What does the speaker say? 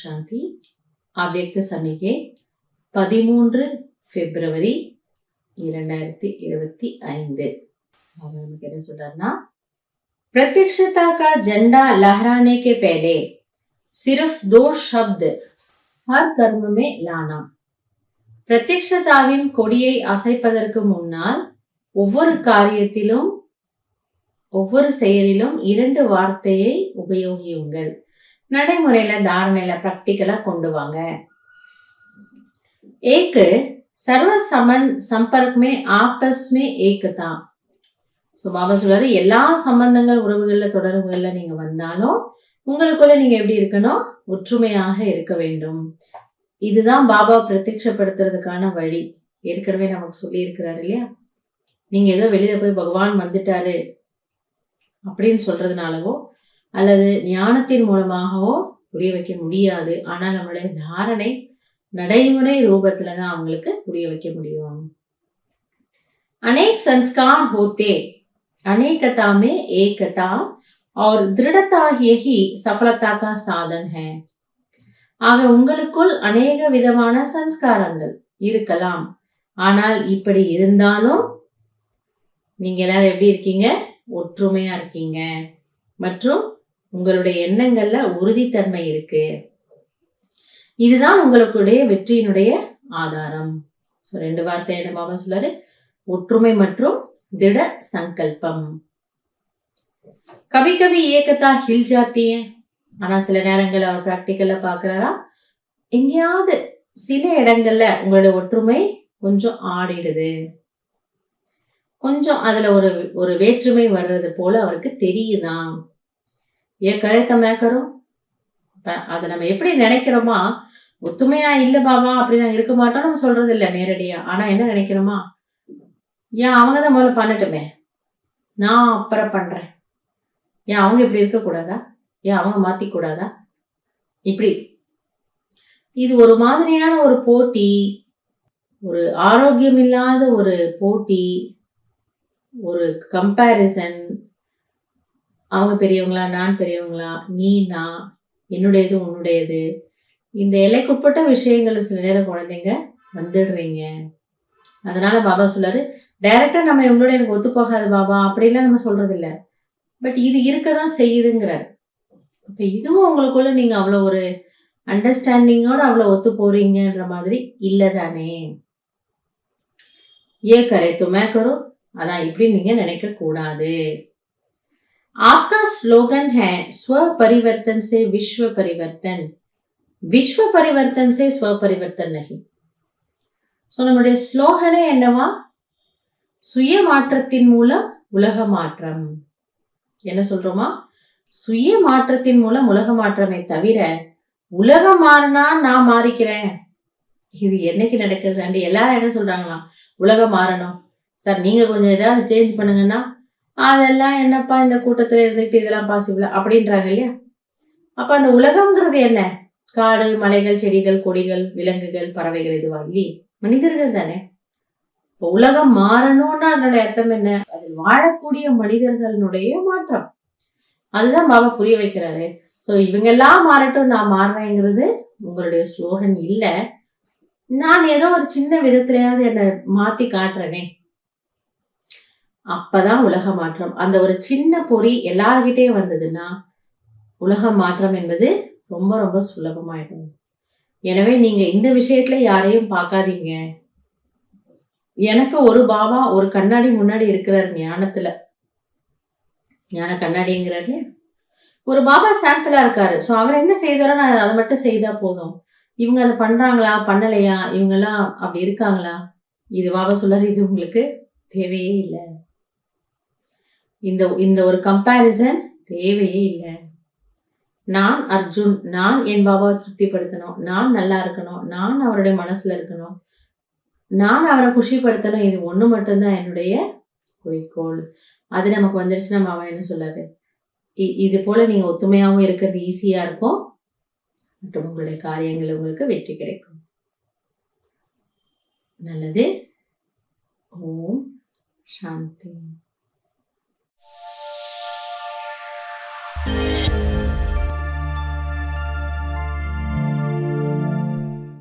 சாந்தி. அவ்யக்த சமிகை 13 பிப்ரவரி 2025. நமக்கு என்ன சொல்றாருன்னா, प्रत्यक्षता का झंडा लहराने के पहले सिर्फ 2 शब्द हर कर्म में लाना. பிரத்யக்ஷதாவின் கொடியை அசைப்பதற்கு முன்னால் ஒவ்வொரு காரியத்திலும் ஒவ்வொரு செயலிலும் 2 வார்த்தையை உபயோகியுங்கள். நடைமுறையில தாரணையில பிராக்டிக்கலா கொண்டு வாங்க. एक सर्व संपर्क में आपस में एकता. ஸோ பாபா சொல்றாரு, எல்லா சம்பந்தங்கள் உறவுகள்ல தொடர்புகள்ல நீங்க வந்தாலும் உங்களுக்குள்ள நீங்க எப்படி இருக்கணும்? ஒற்றுமையாக இருக்க வேண்டும். இதுதான் பாபா பிரத்யட்சப்படுத்துறதுக்கான வழி. ஏற்கனவே நமக்கு சொல்லி இருக்கிறாரு இல்லையா? நீங்க ஏதோ வெளியில போய் பகவான் வந்துட்டாரு அப்படின்னு சொல்றதுனாலவோ அல்லது ஞானத்தின் மூலமாகவோ புரிய வைக்க முடியாது. ஆனால் நம்மளுடைய தாரணை நடைமுறை ரூபத்துலதான் அவங்களுக்கு புரிய வைக்க முடியும். अनेक संस्कार होते अनेकता में एकता और दृढ़ता यही सफलता का साधन है. ஆக உங்களுக்குள் அநேக விதமான சன்ஸ்காரங்கள் இருக்கலாம். ஆனால் இப்படி இருந்தாலும் நீங்க எல்லாரும் எப்படி இருக்கீங்க? ஒற்றுமையா இருக்கீங்க மற்றும் உங்களுடைய எண்ணங்கள்ல உறுதித்தன்மை இருக்கு. இதுதான் உங்களுடைய வெற்றியினுடைய ஆதாரம். 2 வார்த்தை என்ன பாபா சொல்றாரு? ஒற்றுமை மற்றும் திட சங்கல்பம். கபி கபி ஏகதா ஹில் ஜாத்தி. ஆனா சில நேரங்கள்ல அவர் பிராக்டிக்கல்ல பாக்குறாரா, எங்கேயாவது சில இடங்கள்ல உங்களோட ஒற்றுமை கொஞ்சம் ஆடிடுது, கொஞ்சம் அதுல ஒரு வேற்றுமை வர்றது போல அவருக்கு தெரியுதான். ஏன் கரைத்த மேக்கரும் அதை நம்ம எப்படி நினைக்கிறோமா? ஒத்துமையா இல்ல பாபா அப்படி நாங்க இருக்க மாட்டோம் நம்ம சொல்றது இல்ல நேரடியா. ஆனா என்ன நினைக்கிறோமா? ஏன் அவங்கதான் முதல்ல பண்ணட்டுமே, நான் அப்புறம் பண்றேன். ஏன் அவங்க இப்படி இருக்க கூடாதா? ஏன் அவங்க மாத்தி கூடாதா? இப்படி இது ஒரு மாதிரியான ஒரு போட்டி, ஒரு ஆரோக்கியம் இல்லாத ஒரு போட்டி, ஒரு கம்பேரிசன். அவங்க பெரியவங்களா, நான் பெரியவங்களா, நீ நான், என்னுடையது உன்னுடையது. இந்த எல்லைக்குட்பட்ட விஷயங்கள் சில நேரம் குழந்தைங்க வந்துடுறீங்க. அதனால பாபா சொல்றாரு, டைரக்டா நம்ம இவங்களோட எனக்கு ஒத்து போகாது பாபா அப்படிலாம் நம்ம சொல்றது இல்ல. பட் இது இருக்கதான் செய்யுதுங்கிறார். அப்ப இதுவும் உங்களுக்குள்ள நீங்க அவ்வளவு ஒரு அண்டர்ஸ்டாண்டிங்கோட அவ்வளவு ஒத்து போறீங்கன்ற மாதிரி இல்லதானே? ஏ கரே துமே கரோ, அதான் இப்படி நீங்க நினைக்க கூடாது. आपका स्लोगन है स्व परिवर्तन से विश्व परिवर्तन, विश्व परिवर्तन से स्व परिवर्तन नहीं. சோ நம்முடைய ஸ்லோகனே என்னவா? சுய மாற்றத்தின் மூலம் உலக மாற்றம். என்ன சொல்றோமா? சுய மாற்றத்தின் மூலம் உலக மாற்றமே தவிர உலகம் மாறினா நான் மாறிக்கிறேன், இது என்னைக்கு நடக்குது? எல்லாரும் என்ன சொல்றாங்களா? உலகம் மாறணும் சார், நீங்க கொஞ்சம் ஏதாவது சேஞ்ச் பண்ணுங்கன்னா அதெல்லாம் என்னப்பா இந்த கூட்டத்துல இருந்துட்டு இதெல்லாம் பாசிபிளா அப்படின்றாங்க இல்லையா? அப்ப அந்த உலகம்ங்கிறது என்ன? காடு, மலைகள், செடிகள், கொடிகள், விலங்குகள், பறவைகள், இதுவா? இல்லையே, மனிதர்கள் தானே. இப்போ உலகம் மாறணும்னா அதனுடைய அர்த்தம் என்ன? அதில் வாழக்கூடிய மனிதர்களுடைய மாற்றம். அதுதான் பாபா புரிய வைக்கிறாரு. சோ இவங்க எல்லாம் மாறட்டும் நான் மாறுறேங்கிறது உங்களுடைய ஸ்லோகன் இல்ல. நான் ஏதோ ஒரு சின்ன விதத்திலேயாவது என்னை மாத்தி காட்டுறேனே, அப்பதான் உலக மாற்றம். அந்த ஒரு சின்ன பொறி எல்லார்கிட்டே வந்ததுன்னா உலக மாற்றம் என்பது ரொம்ப ரொம்ப சுலபமாயிடும். எனவே நீங்க இந்த விஷயத்துல யாரையும் பார்க்காதீங்க. எனக்கு ஒரு பாபா ஒரு கண்ணாடி முன்னாடி இருக்கிறார் ஞானத்துல, ஞான கண்ணாடிங்கிறாரு. ஒரு பாபா சாம்பிளா இருக்காரு. சோ அவர் என்ன செய்தாரோ நான் அதை மட்டும் செய்தா போதும். இவங்க அதை பண்றாங்களா பண்ணலையா, இவங்க எல்லாம் அப்படி இருக்காங்களா, இது பாபா சொல்றாரு, இது உங்களுக்கு தேவையே இல்லை. இந்த ஒரு கம்பேரிசன் தேவையே இல்லை. நான் அர்ஜுன், நான் என் பாபாவை திருப்திப்படுத்தணும், நான் நல்லா இருக்கணும், நான் அவருடைய மனசுல இருக்கணும், நான் அவரை குஷிப்படுத்தணும், இது ஒண்ணு மட்டும்தான் என்னுடைய குறிக்கோள். அது நமக்கு வந்துருச்சுன்னா பாபா என்ன சொல்றாரு? இது போல நீங்க ஒத்துமையாவும் இருக்கிறது ஈஸியா இருக்கும் மற்றும் உங்களுடைய காரியங்கள் உங்களுக்கு வெற்றி கிடைக்கும். நல்லது. ஓம் சாந்தி.